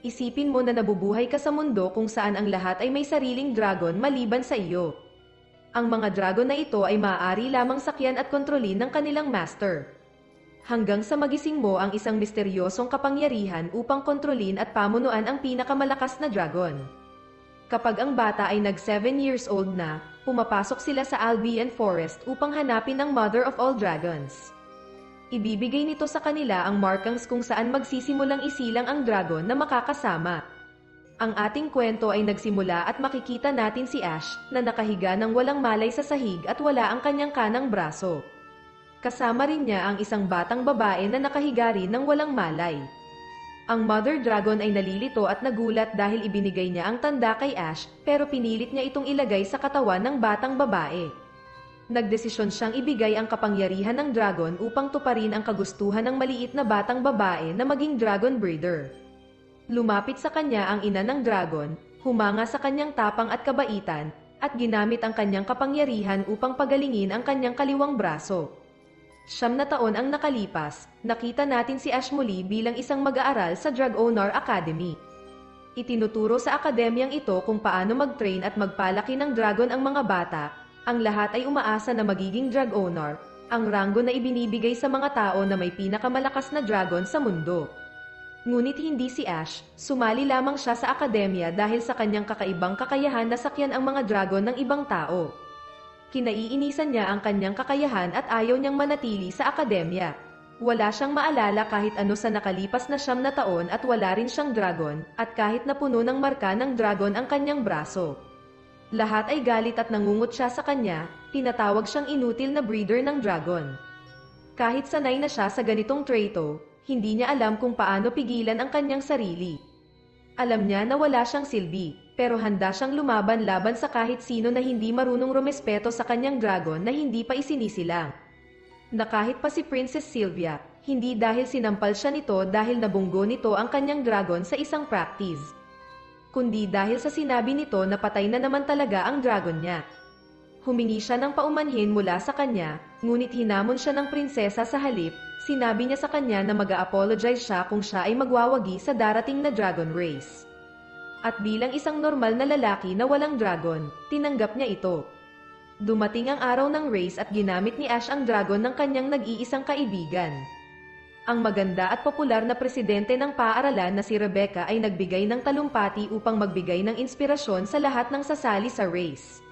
Isipin mo na nabubuhay ka sa mundo kung saan ang lahat ay may sariling dragon maliban sa iyo. Ang mga dragon na ito ay maaari lamang sakyan at kontrolin ng kanilang master. Hanggang sa magising mo ang isang misteryosong kapangyarihan upang kontrolin at pamunuan ang pinakamalakas na dragon. Kapag ang bata ay nag 7 years old na, pumapasok sila sa Albion Forest upang hanapin ang Mother of all Dragons. Ibibigay nito sa kanila ang markings kung saan magsisimulang isilang ang dragon na makakasama. Ang ating kwento ay nagsimula at makikita natin si Ash na nakahiga ng walang malay sa sahig at wala ang kanyang kanang braso. Kasama rin niya ang isang batang babae na nakahiga rin ng walang malay. Ang Mother Dragon ay nalilito at nagulat dahil ibinigay niya ang tanda kay Ash pero pinilit niya itong ilagay sa katawan ng batang babae. Nagdesisyon siyang ibigay ang kapangyarihan ng dragon upang tuparin ang kagustuhan ng maliit na batang babae na maging dragon breeder. Lumapit sa kanya ang ina ng dragon, humanga sa kanyang tapang at kabaitan, at ginamit ang kanyang kapangyarihan upang pagalingin ang kanyang kaliwang braso. 9 na taon ang nakalipas, nakita natin si Ash muli bilang isang mag-aaral sa Dragonar Academy. Itinuturo sa akademyang ito kung paano mag-train at magpalaki ng dragon ang mga bata. Ang lahat ay umaasa na magiging Dragonar, ang ranggo na ibinibigay sa mga tao na may pinakamalakas na dragon sa mundo. Ngunit hindi si Ash, sumali lamang siya sa akademya dahil sa kanyang kakaibang kakayahan na sakyan ang mga dragon ng ibang tao. Kinaiinisan niya ang kanyang kakayahan at ayaw niyang manatili sa akademya. Wala siyang maalala kahit ano sa nakalipas na 9 na taon at wala rin siyang dragon, at kahit na puno ng marka ng dragon ang kanyang braso. Lahat ay galit at nangungot siya sa kanya, tinatawag siyang inutil na breeder ng dragon. Kahit sanay na siya sa ganitong treto, hindi niya alam kung paano pigilan ang kanyang sarili. Alam niya na wala siyang silbi, pero handa siyang lumaban laban sa kahit sino na hindi marunong rumespeto sa kanyang dragon na hindi pa isinisilang. Na kahit pa si Princess Sylvia, hindi dahil sinampal siya nito dahil nabunggo nito ang kanyang dragon sa isang practice, kundi dahil sa sinabi nito na patay na naman talaga ang dragon niya. Humingi siya ng paumanhin mula sa kanya, ngunit hinamon siya ng prinsesa sa halip, sinabi niya sa kanya na mag-a-apologize siya kung siya ay magwawagi sa darating na dragon race. At bilang isang normal na lalaki na walang dragon, tinanggap niya ito. Dumating ang araw ng race at ginamit ni Ash ang dragon ng kanyang nag-iisang kaibigan. Ang maganda at popular na presidente ng paaralan na si Rebecca ay nagbigay ng talumpati upang magbigay ng inspirasyon sa lahat ng sasali sa race.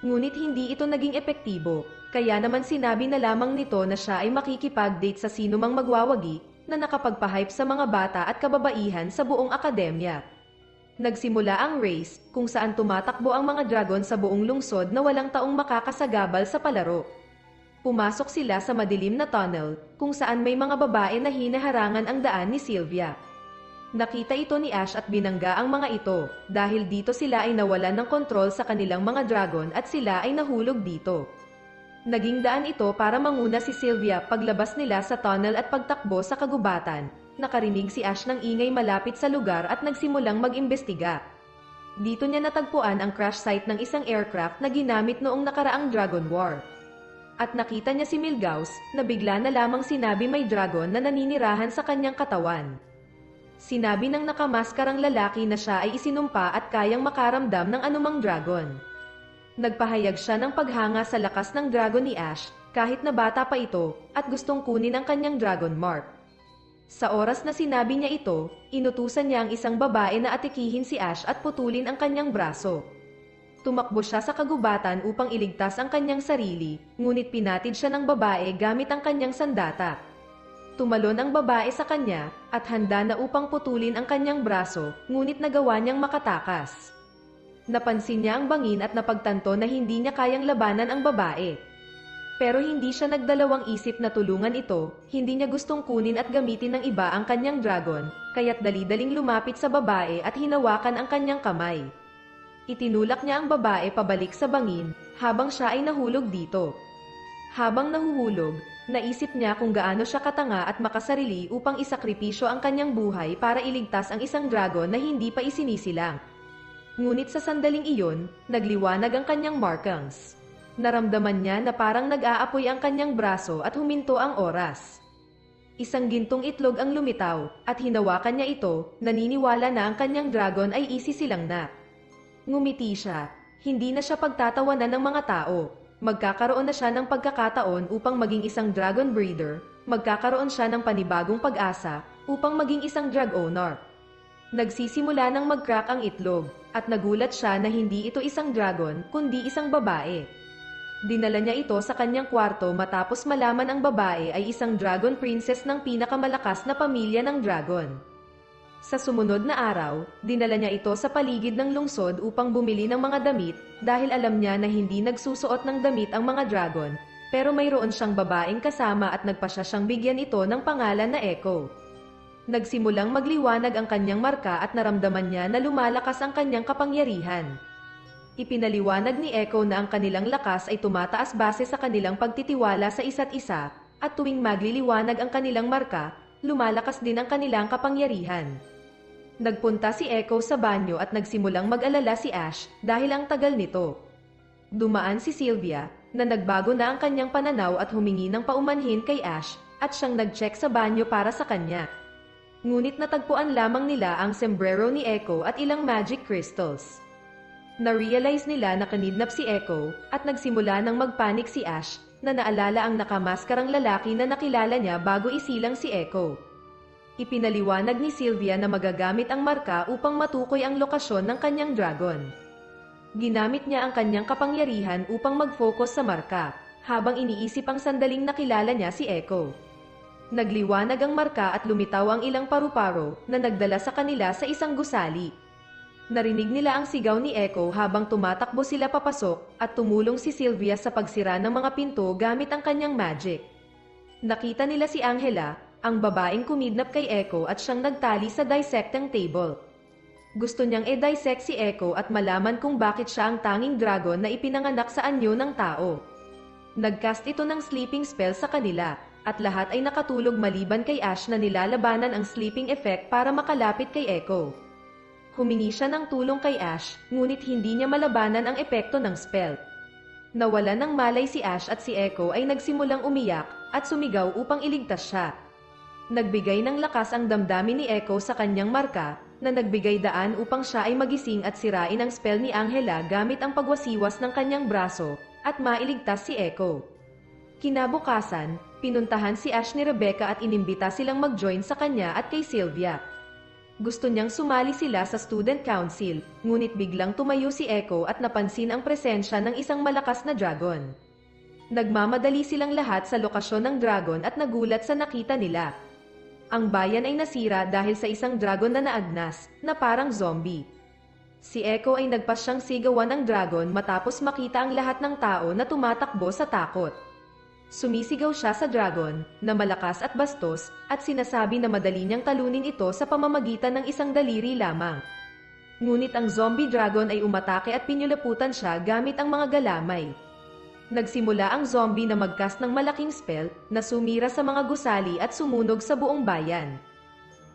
Ngunit hindi ito naging epektibo, kaya naman sinabi na lamang nito na siya ay makikipag-date sa sinumang magwawagi na nakapagpahype sa mga bata at kababaihan sa buong akademya. Nagsimula ang race, kung saan tumatakbo ang mga dragon sa buong lungsod na walang taong makakasagabal sa palaro. Pumasok sila sa madilim na tunnel, kung saan may mga babae na hinaharangan ang daan ni Sylvia. Nakita ito ni Ash at binangga ang mga ito, dahil dito sila ay nawalan ng kontrol sa kanilang mga dragon at sila ay nahulog dito. Naging daan ito para manguna si Sylvia paglabas nila sa tunnel at pagtakbo sa kagubatan. Nakarinig si Ash ng ingay malapit sa lugar at nagsimulang mag-imbestiga. Dito niya natagpuan ang crash site ng isang aircraft na ginamit noong nakaraang Dragon War. At nakita niya si Milgauss, na bigla na lamang sinabi may dragon na naninirahan sa kanyang katawan. Sinabi ng nakamaskarang lalaki na siya ay isinumpa at kayang makaramdam ng anumang dragon. Nagpahayag siya ng paghanga sa lakas ng dragon ni Ash, kahit na bata pa ito, at gustong kunin ang kanyang dragon mark. Sa oras na sinabi niya ito, inutusan niya ang isang babae na atikihin si Ash at putulin ang kanyang braso. Tumakbo siya sa kagubatan upang iligtas ang kanyang sarili, ngunit pinatid siya ng babae gamit ang kanyang sandata. Tumalon ang babae sa kanya, at handa na upang putulin ang kanyang braso, ngunit nagawa niyang makatakas. Napansin niya ang bangin at napagtanto na hindi niya kayang labanan ang babae. Pero hindi siya nagdalawang isip na tulungan ito, hindi niya gustong kunin at gamitin ng iba ang kanyang dragon, kaya't dali-daling lumapit sa babae at hinawakan ang kanyang kamay. Itinulak niya ang babae pabalik sa bangin, habang siya ay nahulog dito. Habang nahuhulog, naisip niya kung gaano siya katanga at makasarili upang isakripisyo ang kanyang buhay para iligtas ang isang dragon na hindi pa isinisilang. Ngunit sa sandaling iyon, nagliwanag ang kanyang markings. Naramdaman niya na parang nag-aapoy ang kanyang braso at huminto ang oras. Isang gintong itlog ang lumitaw, at hinawakan niya ito, naniniwala na ang kanyang dragon ay isisilang na. Ngumiti siya. Hindi na siya pagtatawanan ng mga tao. Magkakaroon na siya ng pagkakataon upang maging isang dragon breeder, magkakaroon siya ng panibagong pag-asa, upang maging isang drag owner. Nagsisimula ng mag-crack ang itlog, at nagulat siya na hindi ito isang dragon, kundi isang babae. Dinala niya ito sa kanyang kwarto matapos malaman ang babae ay isang dragon princess ng pinakamalakas na pamilya ng dragon. Sa sumunod na araw, dinala niya ito sa paligid ng lungsod upang bumili ng mga damit dahil alam niya na hindi nagsusuot ng damit ang mga dragon, pero mayroon siyang babaeng kasama at nagpasya siyang bigyan ito ng pangalan na Echo. Nagsimulang magliwanag ang kanyang marka at naramdaman niya na lumalakas ang kanyang kapangyarihan. Ipinaliwanag ni Echo na ang kanilang lakas ay tumataas base sa kanilang pagtitiwala sa isa't isa, at tuwing magliliwanag ang kanilang marka, lumalakas din ang kanilang kapangyarihan. Nagpunta si Echo sa banyo at nagsimulang mag-alala si Ash dahil ang tagal nito. Dumaan si Sylvia, na nagbago na ang kanyang pananaw at humingi ng paumanhin kay Ash, at siyang nag-check sa banyo para sa kanya. Ngunit natagpuan lamang nila ang sombrero ni Echo at ilang magic crystals. Na-realize nila na kanidnap si Echo, at nagsimula ng magpanik si Ash, na naalala ang nakamaskarang lalaki na nakilala niya bago isilang si Echo. Ipinaliwanag ni Sylvia na magagamit ang marka upang matukoy ang lokasyon ng kanyang dragon. Ginamit niya ang kanyang kapangyarihan upang mag-focus sa marka, habang iniisip ang sandaling nakilala niya si Echo. Nagliwanag ang marka at lumitaw ang ilang paru-paro na nagdala sa kanila sa isang gusali. Narinig nila ang sigaw ni Echo habang tumatakbo sila papasok, at tumulong si Sylvia sa pagsira ng mga pinto gamit ang kanyang magic. Nakita nila si Angela, ang babaeng kumidnap kay Echo, at siyang nagtali sa dissecting table. Gusto niyang i-dissect si Echo at malaman kung bakit siya ang tanging dragon na ipinanganak sa anyo ng tao. Nagcast ito ng sleeping spell sa kanila, at lahat ay nakatulog maliban kay Ash na nilalabanan ang sleeping effect para makalapit kay Echo. Humingi siya ng tulong kay Ash, ngunit hindi niya malabanan ang epekto ng spell. Nawala ng malay si Ash at si Echo ay nagsimulang umiyak at sumigaw upang iligtas siya. Nagbigay ng lakas ang damdamin ni Echo sa kanyang marka, na nagbigay daan upang siya ay magising at sirain ang spell ni Angela gamit ang pagwasiwas ng kanyang braso, at mailigtas si Echo. Kinabukasan, pinuntahan si Ash ni Rebecca at inimbita silang mag-join sa kanya at kay Sylvia. Gusto niyang sumali sila sa student council, ngunit biglang tumayo si Echo at napansin ang presensya ng isang malakas na dragon. Nagmamadali silang lahat sa lokasyon ng dragon at nagulat sa nakita nila. Ang bayan ay nasira dahil sa isang dragon na naagnas, na parang zombie. Si Echo ay nagpasyang sigawan ng dragon matapos makita ang lahat ng tao na tumatakbo sa takot. Sumisigaw siya sa dragon, na malakas at bastos, at sinasabi na madali niyang talunin ito sa pamamagitan ng isang daliri lamang. Ngunit ang zombie dragon ay umatake at pinyulaputan siya gamit ang mga galamay. Nagsimula ang zombie na mag-cast ng malaking spell, na sumira sa mga gusali at sumunog sa buong bayan.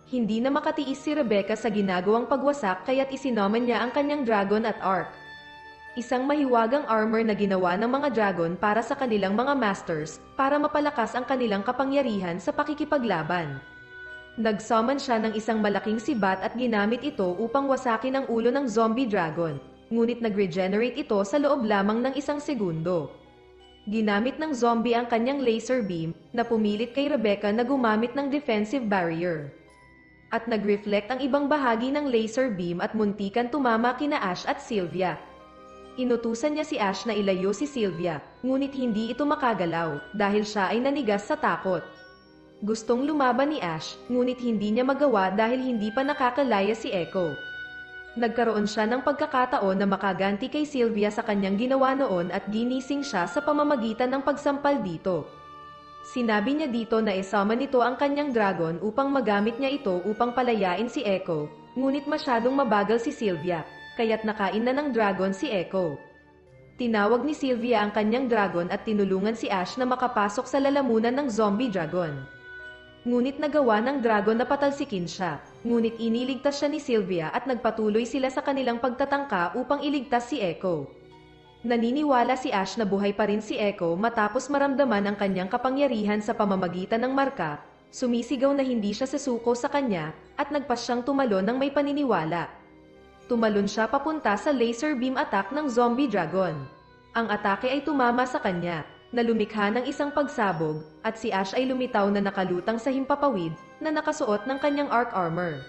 Hindi na makatiis si Rebecca sa ginagawang pagwasak kaya't isinomen niya ang kanyang dragon at ark. Isang mahiwagang armor na ginawa ng mga dragon para sa kanilang mga masters, para mapalakas ang kanilang kapangyarihan sa pakikipaglaban. Nag-summon siya ng isang malaking sibat at ginamit ito upang wasakin ang ulo ng zombie dragon, ngunit nag-regenerate ito sa loob lamang ng isang segundo. Ginamit ng zombie ang kanyang laser beam, na pumilit kay Rebecca na gumamit ng defensive barrier. At nag-reflect ang ibang bahagi ng laser beam at muntikan tumama kina Ash at Sylvia. Inutusan niya si Ash na ilayo si Sylvia, ngunit hindi ito makagalaw dahil siya ay nanigas sa takot. Gustong lumaban ni Ash, ngunit hindi niya magawa dahil hindi pa nakakalaya si Echo. Nagkaroon siya ng pagkakataon na makaganti kay Sylvia sa kanyang ginawa noon at ginising siya sa pamamagitan ng pagsampal dito. Sinabi niya dito na isama nito ang kanyang dragon upang magamit niya ito upang palayain si Echo, ngunit masyadong mabagal si Sylvia, kaya't nakain na ng dragon si Echo. Tinawag ni Sylvia ang kanyang dragon at tinulungan si Ash na makapasok sa lalamunan ng zombie dragon. Ngunit nagawa ng dragon na patalsikin siya, ngunit iniligtas siya ni Sylvia at nagpatuloy sila sa kanilang pagtatangka upang iligtas si Echo. Naniniwala si Ash na buhay pa rin si Echo matapos maramdaman ang kanyang kapangyarihan sa pamamagitan ng marka, Sumisigaw na hindi siya susuko sa kanya, at nagpas siyang tumalon ng may paniniwala. Tumalon siya papunta sa laser beam attack ng zombie dragon. Ang atake ay tumama sa kanya, na lumikha ng isang pagsabog, at si Ash ay lumitaw na nakalutang sa himpapawid, na nakasuot ng kanyang arc armor.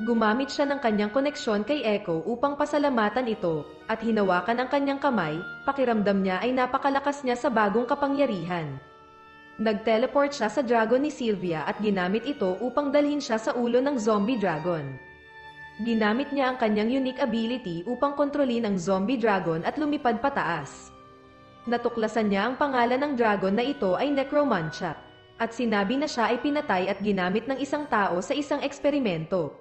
Gumamit siya ng kanyang koneksyon kay Echo upang pasalamatan ito, at hinawakan ang kanyang kamay, pakiramdam niya ay napakalakas niya sa bagong kapangyarihan. Nag-teleport siya sa dragon ni Sylvia at ginamit ito upang dalhin siya sa ulo ng zombie dragon. Ginamit niya ang kanyang unique ability upang kontrolin ang zombie dragon at lumipad pataas. Natuklasan niya ang pangalan ng dragon na ito ay Necromantia, at sinabi na siya ay pinatay at ginamit ng isang tao sa isang eksperimento.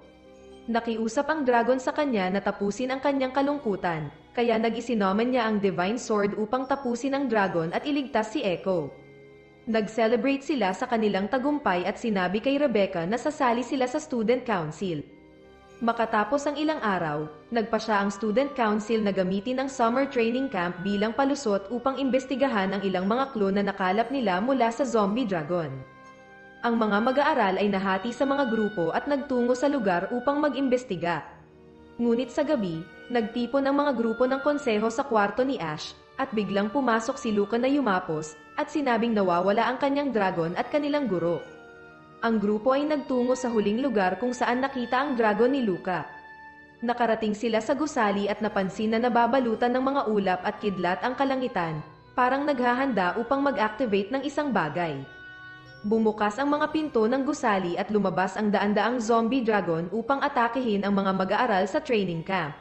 Nakiusap ang dragon sa kanya na tapusin ang kanyang kalungkutan, kaya nag-isinomen niya ang Divine Sword upang tapusin ang dragon at iligtas si Echo. Nag-celebrate sila sa kanilang tagumpay at sinabi kay Rebecca na sasali sila sa Student Council. Makatapos ang ilang araw, nagpa siya ang Student Council na gamitin ang summer training camp bilang palusot upang imbestigahan ang ilang mga clue na nakalap nila mula sa zombie dragon. Ang mga mag-aaral ay nahati sa mga grupo at nagtungo sa lugar upang mag-imbestiga. Ngunit sa gabi, nagtipon ang mga grupo ng konseho sa kwarto ni Ash, at biglang pumasok si Luca na yumapos, at sinabing nawawala ang kanyang dragon at kanilang guro. Ang grupo ay nagtungo sa huling lugar kung saan nakita ang dragon ni Luca. Nakarating sila sa gusali at napansin na nababalutan ng mga ulap at kidlat ang kalangitan, parang naghahanda upang mag-activate ng isang bagay. Bumukas ang mga pinto ng gusali at lumabas ang daan-daang zombie dragon upang atakehin ang mga mag-aaral sa training camp.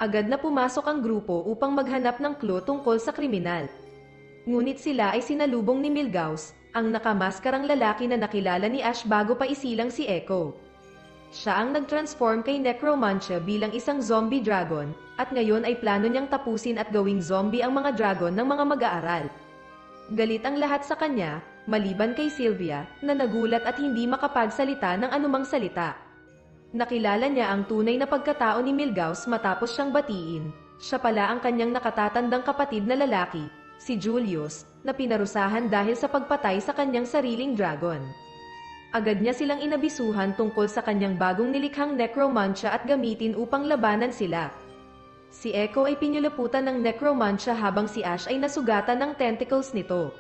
Agad na pumasok ang grupo upang maghanap ng clue tungkol sa kriminal. Ngunit sila ay sinalubong ni Milgauss, ang nakamaskarang lalaki na nakilala ni Ash bago pa isilang si Echo. Siya ang nag-transform kay Necromantia bilang isang zombie dragon, at ngayon ay plano niyang tapusin at gawing zombie ang mga dragon ng mga mag-aaral. Galit ang lahat sa kanya, maliban kay Sylvia, na nagulat at hindi makapagsalita ng anumang salita. Nakilala niya ang tunay na pagkatao ni Milgauss matapos siyang batiin. Siya pala ang kanyang nakatatandang kapatid na lalaki, si Julius, na pinarusahan dahil sa pagpatay sa kanyang sariling dragon. Agad niya silang inabisuhan tungkol sa kanyang bagong nilikhang Necromantia at gamitin upang labanan sila. Si Echo ay pinulaputan ng Necromantia habang si Ash ay nasugatan ng tentacles nito.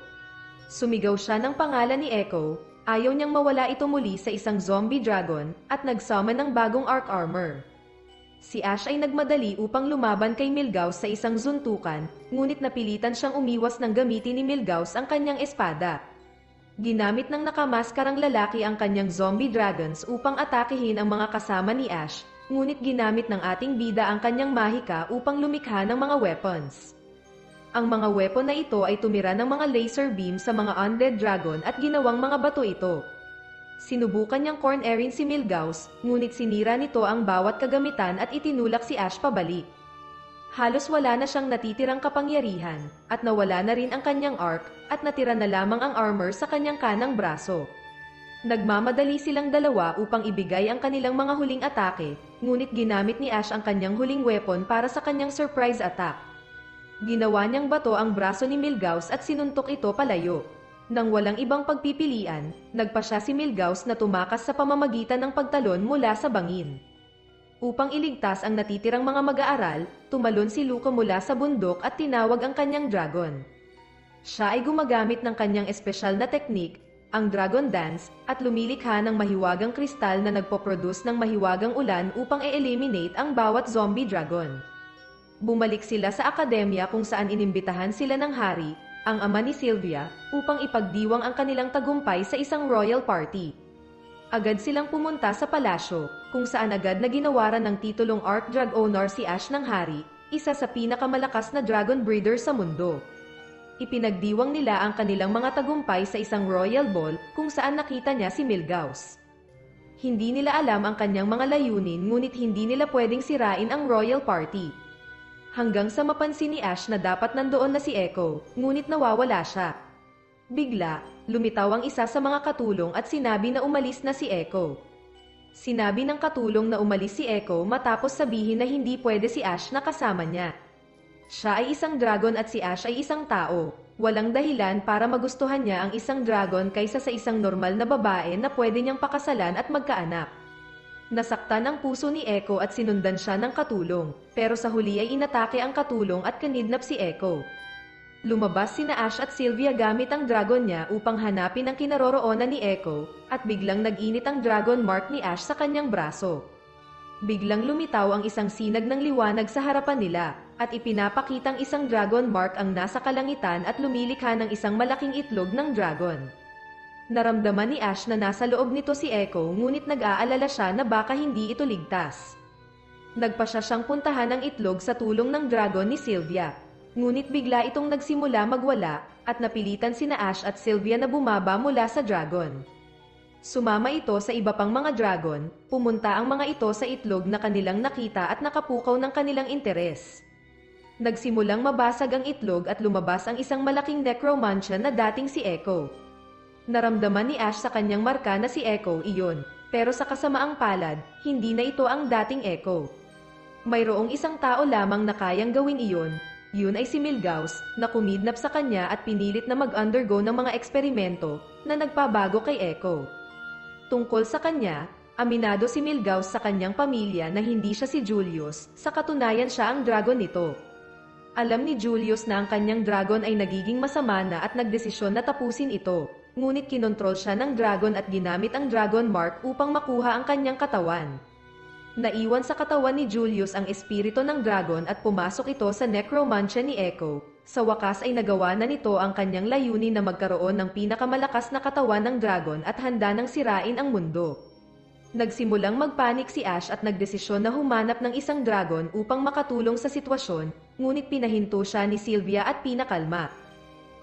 Sumigaw siya ng pangalan ni Echo, ayaw niyang mawala ito muli sa isang zombie dragon, at nag-summon ng bagong arc armor. Si Ash ay nagmadali upang lumaban kay Milgauss sa isang suntukan, ngunit napilitan siyang umiwas nang gamitin ni Milgauss ang kanyang espada. Ginamit ng nakamaskarang lalaki ang kanyang zombie dragons upang atakehin ang mga kasama ni Ash, ngunit ginamit ng ating bida ang kanyang mahika upang lumikha ng mga weapons. Ang mga weapon na ito ay tumira ng mga laser beam sa mga undead dragon at ginawang mga bato ito. Sinubukan niyang cornerin si Milgauss, ngunit sinira nito ang bawat kagamitan at itinulak si Ash pabalik. Halos wala na siyang natitirang kapangyarihan, at nawala na rin ang kanyang arc, at natira na lamang ang armor sa kanyang kanang braso. Nagmamadali silang dalawa upang ibigay ang kanilang mga huling atake, ngunit ginamit ni Ash ang kanyang huling weapon para sa kanyang surprise attack. Ginawa niyang bato ang braso ni Milgauss at sinuntok ito palayo. Nang walang ibang pagpipilian, nagpa siya si Milgauss na tumakas sa pamamagitan ng pagtalon mula sa bangin. Upang iligtas ang natitirang mga mag-aaral, tumalon si Luca mula sa bundok at tinawag ang kanyang dragon. Siya ay gumagamit ng kanyang espesyal na teknik, ang Dragon Dance, at lumilikha ng mahiwagang kristal na nagpoproduce ng mahiwagang ulan upang i-eliminate ang bawat zombie dragon. Bumalik sila sa akademya kung saan inimbitahan sila ng hari, ang ama ni Sylvia, upang ipagdiwang ang kanilang tagumpay sa isang royal party. Agad silang pumunta sa palasyo, kung saan agad na ginawaran ng titulong Archdrag Honor si Ash ng hari, isa sa pinakamalakas na dragon breeder sa mundo. Ipinagdiwang nila ang kanilang mga tagumpay sa isang royal ball kung saan nakita niya si Milgauss. Hindi nila alam ang kanyang mga layunin ngunit hindi nila pwedeng sirain ang royal party. Hanggang sa mapansin ni Ash na dapat nandoon na si Echo, ngunit nawawala siya. Bigla, lumitaw ang isa sa mga katulong at sinabi na umalis na si Echo. Sinabi ng katulong na umalis si Echo matapos sabihin na hindi pwede si Ash na kasama niya. Siya ay isang dragon at si Ash ay isang tao. Walang dahilan para magustuhan niya ang isang dragon kaysa sa isang normal na babae na pwede niyang pakasalan at magkaanak. Nasaktan ang puso ni Echo at sinundan siya ng katulong, pero sa huli ay inatake ang katulong at kinidnap si Echo. Lumabas sina Ash at Sylvia gamit ang dragon niya upang hanapin ang kinaroroonan ni Echo, at biglang nag-init ang dragon mark ni Ash sa kanyang braso. Biglang lumitaw ang isang sinag ng liwanag sa harapan nila, at ipinapakitang isang dragon mark ang nasa kalangitan at lumilikha ng isang malaking itlog ng dragon. Naramdaman ni Ash na nasa loob nito si Echo, ngunit nag-aalala siya na baka hindi ito ligtas. Nagpasya siyang puntahan ang itlog sa tulong ng dragon ni Sylvia. Ngunit bigla itong nagsimula magwala, at napilitan sina Ash at Sylvia na bumaba mula sa dragon. Sumama ito sa iba pang mga dragon, pumunta ang mga ito sa itlog na kanilang nakita at nakapukaw ng kanilang interes. Nagsimulang mabasag ang itlog at lumabas ang isang malaking necromancer na dating si Echo. Naramdaman ni Ash sa kanyang marka na si Echo iyon, pero sa kasamaang palad, hindi na ito ang dating Echo. Mayroong isang tao lamang na kayang gawin iyon, yun ay si Milgauss, na kumidnap sa kanya at pinilit na mag-undergo ng mga eksperimento na nagpabago kay Echo. Tungkol sa kanya, aminado si Milgauss sa kanyang pamilya na hindi siya si Julius, sa katunayan siya ang dragon nito. Alam ni Julius na ang kanyang dragon ay nagiging masama na at nagdesisyon na tapusin ito, ngunit kinontrol siya ng dragon at ginamit ang dragon mark upang makuha ang kanyang katawan. Naiwan sa katawan ni Julius ang espiritu ng dragon at pumasok ito sa necromancer ni Echo. Sa wakas ay nagawa na nito ang kanyang layunin na magkaroon ng pinakamalakas na katawan ng dragon at handa ng sirain ang mundo. Nagsimulang magpanik si Ash at nagdesisyon na humanap ng isang dragon upang makatulong sa sitwasyon, ngunit pinahinto siya ni Sylvia at pinakalma.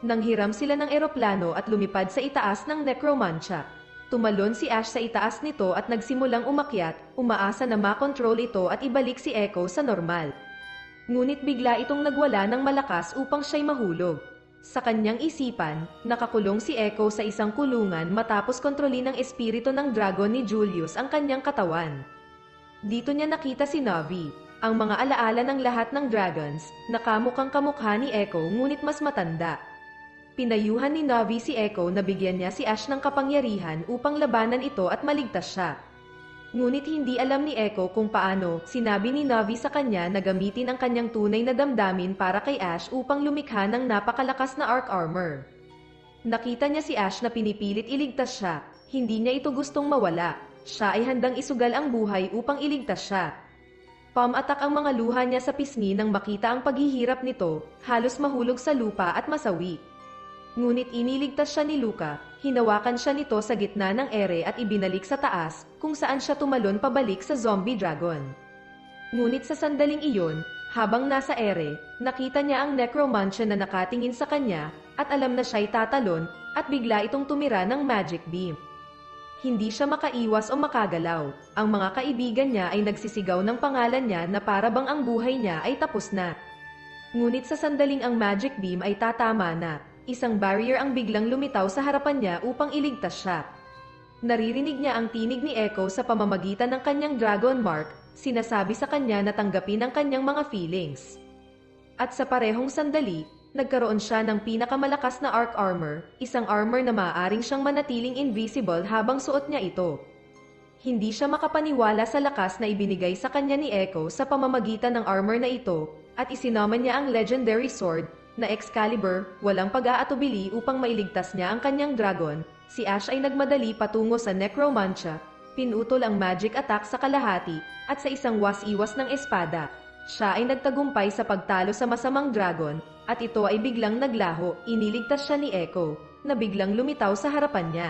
Nanghiram sila ng eroplano at lumipad sa itaas ng necromancer. Tumalon si Ash sa itaas nito at nagsimulang umakyat, umaasa na makontrol ito at ibalik si Echo sa normal. Ngunit bigla itong nagwala ng malakas upang siya'y mahulog. Sa kanyang isipan, nakakulong si Echo sa isang kulungan matapos kontrolin ng espiritu ng dragon ni Julius ang kanyang katawan. Dito niya nakita si Navi, ang mga alaala ng lahat ng dragons, na kamukhang kamukha ni Echo ngunit mas matanda. Pinayuhan ni Navi si Echo na bigyan niya si Ash ng kapangyarihan upang labanan ito at maligtas siya. Ngunit hindi alam ni Echo kung paano. Sinabi ni Navi sa kanya na gamitin ang kanyang tunay na damdamin para kay Ash upang lumikha ng napakalakas na arc armor. Nakita niya si Ash na pinipilit iligtas siya, hindi niya ito gustong mawala. Siya ay handang isugal ang buhay upang iligtas siya. Pamatak ang mga luha niya sa pisngi nang makita ang paghihirap nito, halos mahulog sa lupa at masawi. Ngunit iniligtas siya ni Luca, hinawakan siya nito sa gitna ng ere at ibinalik sa taas, kung saan siya tumalon pabalik sa zombie dragon. Ngunit sa sandaling iyon, habang nasa ere, nakita niya ang necromancer na nakatingin sa kanya, at alam na siya'y tatalon, at bigla itong tumira ng magic beam. Hindi siya makaiwas o makagalaw. Ang mga kaibigan niya ay nagsisigaw ng pangalan niya na para bang ang buhay niya ay tapos na. Ngunit sa sandaling ang magic beam ay tatama na, isang barrier ang biglang lumitaw sa harapan niya upang iligtas siya. Naririnig niya ang tinig ni Echo sa pamamagitan ng kanyang dragon mark, sinasabi sa kanya na tanggapin ang kanyang mga feelings. At sa parehong sandali, nagkaroon siya ng pinakamalakas na arc armor, isang armor na maaaring siyang manatiling invisible habang suot niya ito. Hindi siya makapaniwala sa lakas na ibinigay sa kanya ni Echo sa pamamagitan ng armor na ito, at isinaman niya ang legendary sword, na Excalibur, walang pag-aatubili upang mailigtas niya ang kanyang dragon. Si Ash ay nagmadali patungo sa necromancer, pinutol ang magic attack sa kalahati, at sa isang was-iwas ng espada. Siya ay nagtagumpay sa pagtalo sa masamang dragon, at ito ay biglang naglaho. Iniligtas siya ni Echo, na biglang lumitaw sa harapan niya.